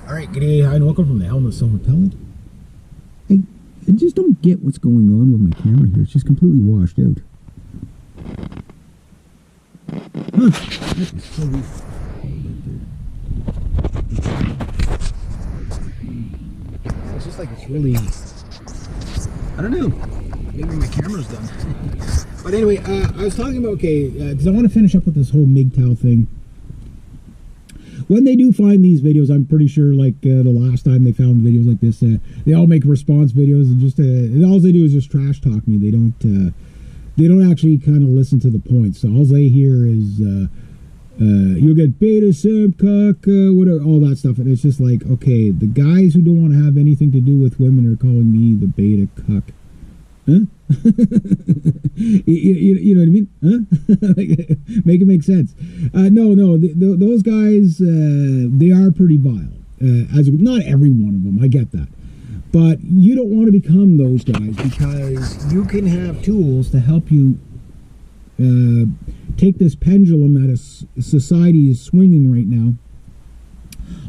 Alright, g'day, hi, and welcome from the Helmet Silver Pellet. I just don't get what's going on with my camera here. It's just completely washed out. It's just like it's really... I don't know. Maybe my camera's done. But anyway, I was talking about, because I want to finish up with this whole MGTOW thing. When they do find these videos, I'm pretty sure, like the last time they found videos like this, they all make response videos and just all they do is just trash talk me. They don't actually kind of listen to the point. So all they hear is you'll get beta, simp, cuck, whatever, all that stuff. And it's just like, okay, the guys who don't want to have anything to do with women are calling me the beta cuck. Huh? you know what I mean? Huh? Like, make it make sense. No, those guys, they are pretty vile. Not every one of them, I get that. But you don't want to become those guys, because you can have tools to help you take this pendulum that a society is swinging right now.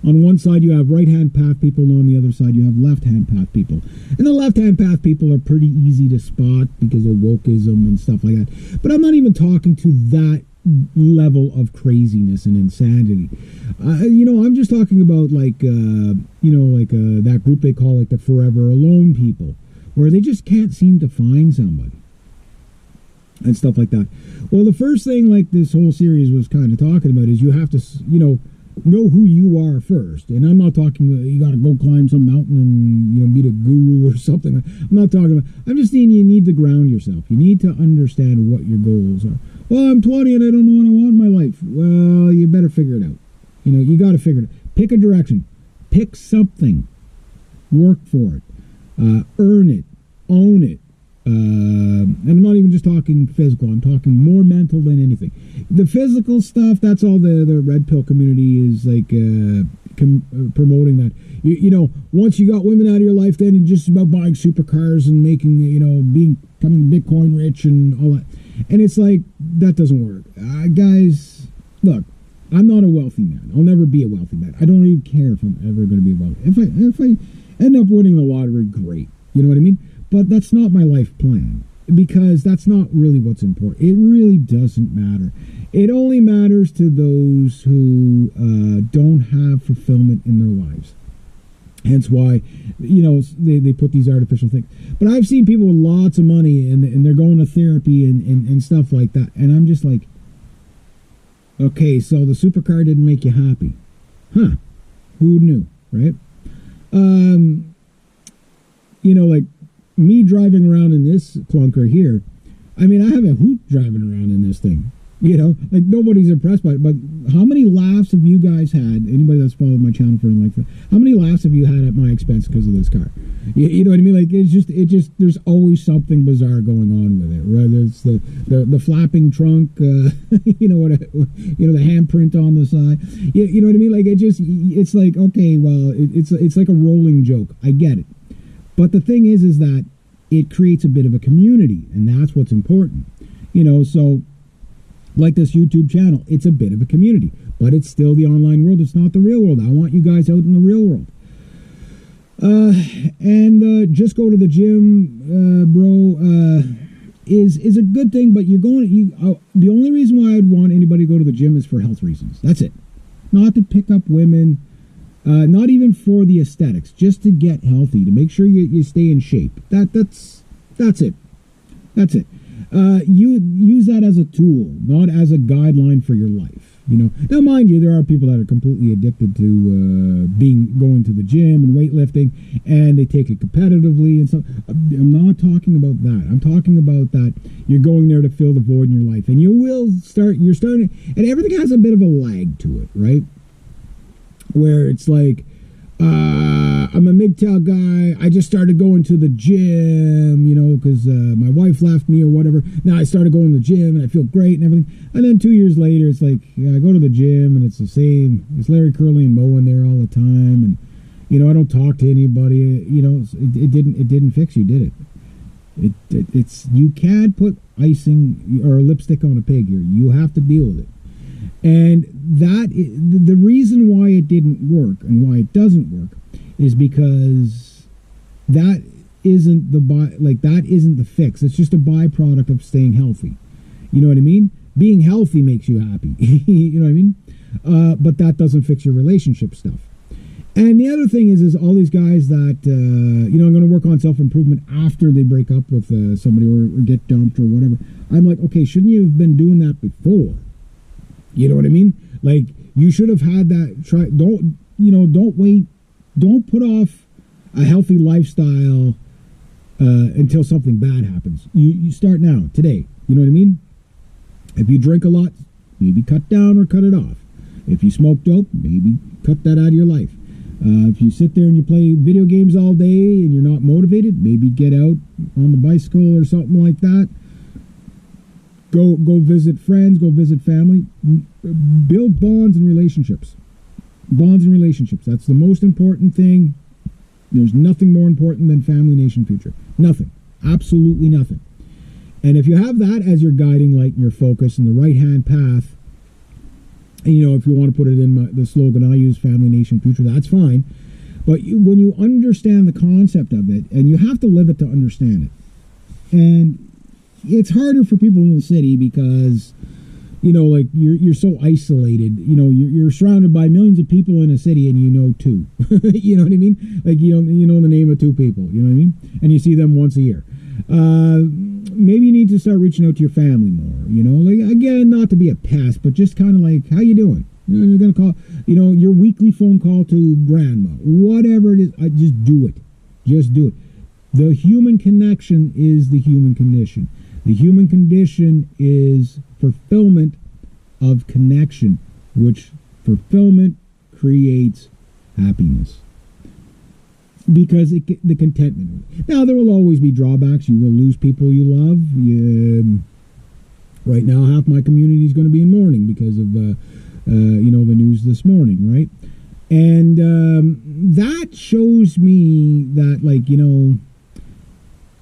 On one side you have right-hand path people, and on the other side you have left-hand path people. And the left-hand path people are pretty easy to spot because of wokeism and stuff like that. But I'm not even talking to that level of craziness and insanity. I'm just talking about that group they call like the forever alone people, where they just can't seem to find somebody and stuff like that. Well, the first thing like this whole series was kind of talking about is you have to, know who you are first. And I'm not talking you got to go climb some mountain and meet a guru or something. I'm not talking about. I'm just saying you need to ground yourself. You need to understand what your goals are. Well, I'm 20 and I don't know what I want in my life. Well, you better figure it out. You got to figure it out. Pick a direction. Pick something. Work for it. Earn it. Own it. And I'm not even just talking physical. I'm talking more mental than anything. The physical stuff, that's all the red pill community is like promoting that. Once you got women out of your life, then it's just about buying supercars and making, becoming Bitcoin rich and all that. And it's like, that doesn't work. Guys, look, I'm not a wealthy man. I'll never be a wealthy man. I don't even care if I'm ever going to be wealthy. If I end up winning the lottery, great. You know what I mean? But that's not my life plan, because that's not really what's important. It really doesn't matter. It only matters to those who don't have fulfillment in their lives. Hence why, they put these artificial things. But I've seen people with lots of money and they're going to therapy and stuff like that. And I'm just like, okay, so the supercar didn't make you happy. Huh. Who knew, right? Like me driving around in this clunker here, I mean, I have a hoot driving around in this thing. Like nobody's impressed by it. But how many laughs have you guys had? Anybody that's followed my channel for like that? How many laughs have you had at my expense because of this car? You know what I mean? Like it just there's always something bizarre going on with it. Whether it's the flapping trunk, the handprint on the side. You know what I mean? Like it's like, okay, well, it's like a rolling joke. I get it. But the thing is that it creates a bit of a community, and that's what's important. So like this YouTube channel, it's a bit of a community, but it's still the online world. It's not the real world. I want you guys out in the real world. And just go to the gym, bro, is a good thing, but the only reason why I'd want anybody to go to the gym is for health reasons. That's it. Not to pick up women. Not even for the aesthetics, just to get healthy, to make sure you stay in shape. That's it. That's it. You use that as a tool, not as a guideline for your life. Now, mind you, there are people that are completely addicted to going to the gym and weightlifting, and they take it competitively and stuff. I'm not talking about that. I'm talking about that you're going there to fill the void in your life, and you're starting, and everything has a bit of a lag to it, right? Where it's like, I'm a MGTOW guy. I just started going to the gym, because my wife left me or whatever. Now I started going to the gym and I feel great and everything. And then 2 years later, it's like, I go to the gym and it's the same. It's Larry Curly and Moe in there all the time. And, I don't talk to anybody. It didn't fix you, did it? It's you can't put icing or lipstick on a pig here. You have to deal with it. And the reason why it didn't work and why it doesn't work is because that isn't that isn't the fix. It's just a byproduct of staying healthy. You know what I mean? Being healthy makes you happy. You know what I mean? But that doesn't fix your relationship stuff. And the other thing is all these guys that, I'm going to work on self-improvement after they break up with somebody or get dumped or whatever. I'm like, okay, shouldn't you have been doing that before? You know what I mean? Like, you should have had that. Don't wait. Don't put off a healthy lifestyle until something bad happens. You start now, today. You know what I mean? If you drink a lot, maybe cut down or cut it off. If you smoke dope, maybe cut that out of your life. If you sit there and you play video games all day and you're not motivated, maybe get out on the bicycle or something like that. Go visit friends, go visit family. Build bonds and relationships. Bonds and relationships. That's the most important thing. There's nothing more important than family, nation, future. Nothing. Absolutely nothing. And if you have that as your guiding light and your focus and the right-hand path, and, if you want to put it in the slogan I use, family, nation, future, that's fine. But when you understand the concept of it, and you have to live it to understand it. And it's harder for people in the city because, you're so isolated. You're surrounded by millions of people in a city and you know two. You know what I mean? Like, you know the name of two people. You know what I mean? And you see them once a year. Maybe you need to start reaching out to your family more, like, again, not to be a pest, but just kind of like, how you doing? You're going to call, your weekly phone call to grandma, whatever it is. Just do it. Just do it. The human connection is the human condition. The human condition is fulfillment of connection, which fulfillment creates happiness. Because the contentment. Now, there will always be drawbacks. You will lose people you love. Right now, half my community is going to be in mourning because of, the news this morning, right? And that shows me that,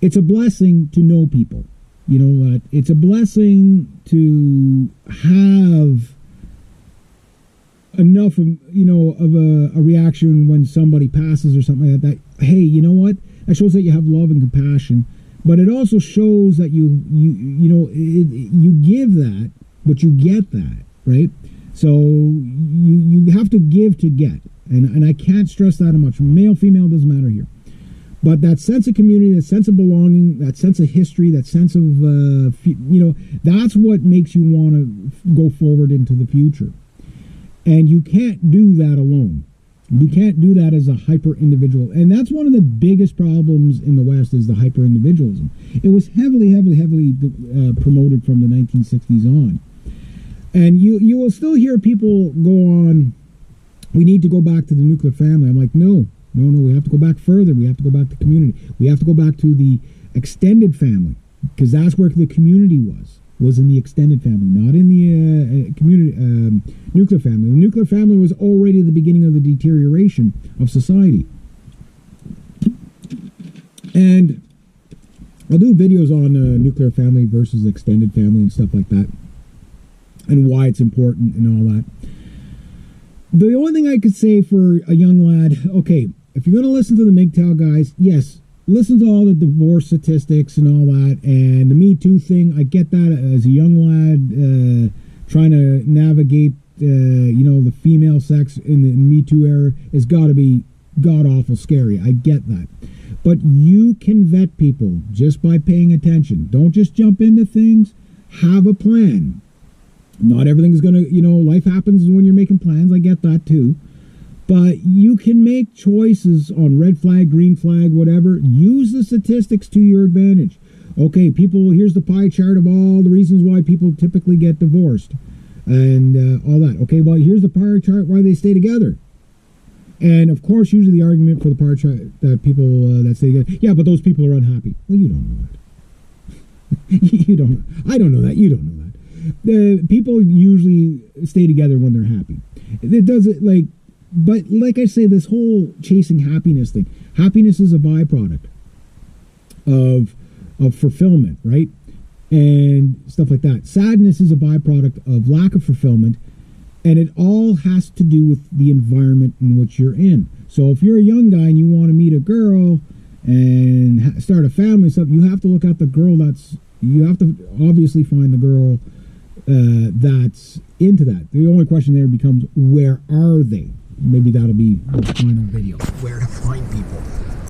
it's a blessing to know people. It's a blessing to have enough of a reaction when somebody passes or something like that. Hey, you know what? That shows that you have love and compassion, but it also shows that you give that, but you get that, right? So you have to give to get, and I can't stress that much. Male, female, doesn't matter here. But that sense of community, that sense of belonging, that sense of history, that sense of that's what makes you want to go forward into the future. And you can't do that alone. You can't do that as a hyper-individual. And that's one of the biggest problems in the West is the hyper-individualism. It was heavily promoted from the 1960s on. And you will still hear people go on, we need to go back to the nuclear family. I'm like, no, we have to go back further. We have to go back to community. We have to go back to the extended family, because that's where the community was in the extended family, not in the community nuclear family. The nuclear family was already the beginning of the deterioration of society. And I'll do videos on nuclear family versus extended family and stuff like that, and why it's important and all that. The only thing I could say for a young lad, okay, if you're going to listen to the MGTOW guys, yes, listen to all the divorce statistics and all that, and the Me Too thing. I get that as a young lad trying to navigate, the female sex in the Me Too era has got to be god-awful scary. I get that. But you can vet people just by paying attention. Don't just jump into things. Have a plan. Not everything's going to, life happens when you're making plans. I get that too. But you can make choices on red flag, green flag, whatever. Use the statistics to your advantage. Okay, here's the pie chart of all the reasons why people typically get divorced and all that. Okay, well, here's the pie chart why they stay together. And, of course, usually the argument for the pie chart that people that stay together, yeah, but those people are unhappy. Well, you don't know that. You don't. I don't know that. You don't know that. People usually stay together when they're happy. It doesn't, but like I say, this whole chasing happiness thing, happiness is a byproduct of fulfillment, right? and stuff like that. Sadness is a byproduct of lack of fulfillment, and it all has to do with the environment in which you're in. So if you're a young guy and you want to meet a girl and start a family and stuff, you have to look at the girl you have to obviously find the girl that's into that. The only question there becomes, where are they? Maybe that'll be the final video. Where to find